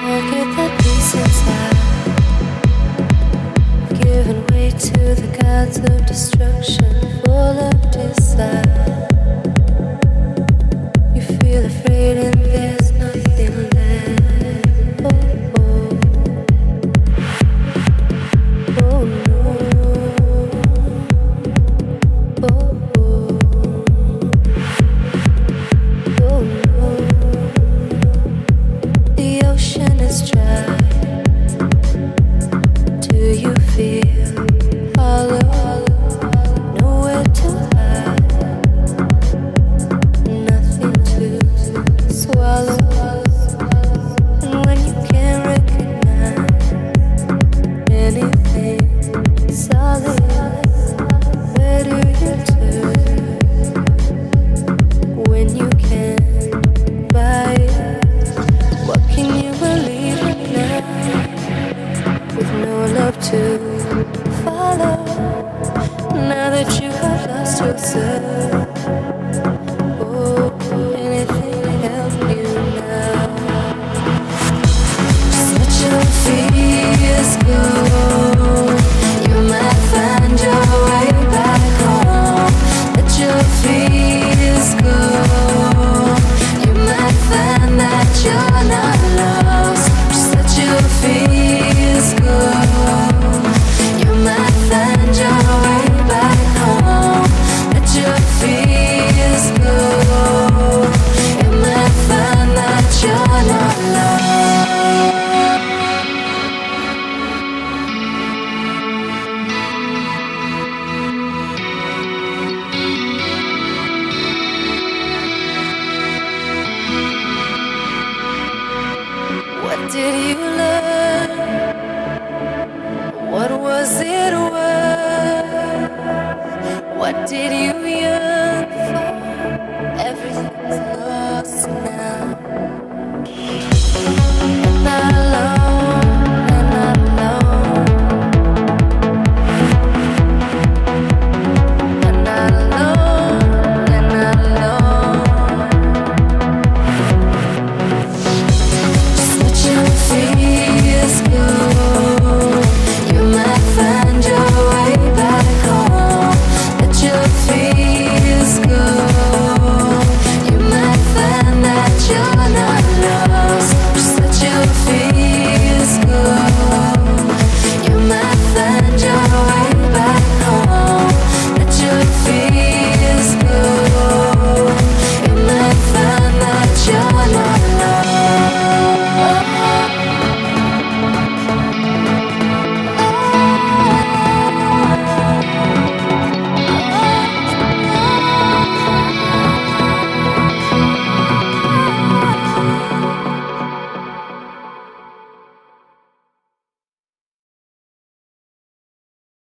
Forget that peace inside, giving way to the gods of destruction, full of desire. You feel afraid and there's nothing left. Oh, oh. Oh no. Oh, oh. Oh no. The ocean is dry. Do you feel hollow? Nowhere to hide, nothing to swallow. And when you can't recognize anything solid, where do you turn when you can't buy it? What can you believe in now with no love to follow? Now that you have lost yourself, oh, anything to help you now. Just let your fears go. You might find your way back home. Let your fears go. You might find that you're not lost. Just let your fears go. You might find your way back home. Let your fears go. You might find that you're not lost. What did you learn? What was it worth? What did you yearn for? Everything's lost now. And not alone, and not alone. And not alone, and not alone. Just let your fears go. You might find your way back home. Let your fears go. You might find that you're not lost. Just let your fears go. You might find your way back home. Let your fears